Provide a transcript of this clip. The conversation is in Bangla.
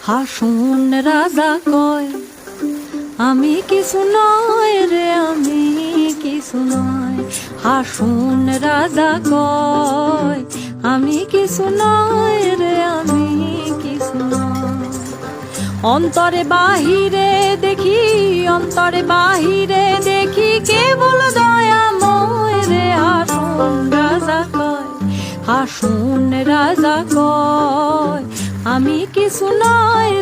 হাসুন রাজা কয় আমি কিছু নয় রে, আমি কিছু নয়। হাসুন রাজা কয় আমি কিছু নয় রে, আমি কিছু নয়। অন্তরে বাহিরে দেখি, অন্তরে বাহিরে দেখি কেবল দয়াময় রে। হাসুন রাজা কয়, হাসুন রাজা কয় আমি কিছু নয়।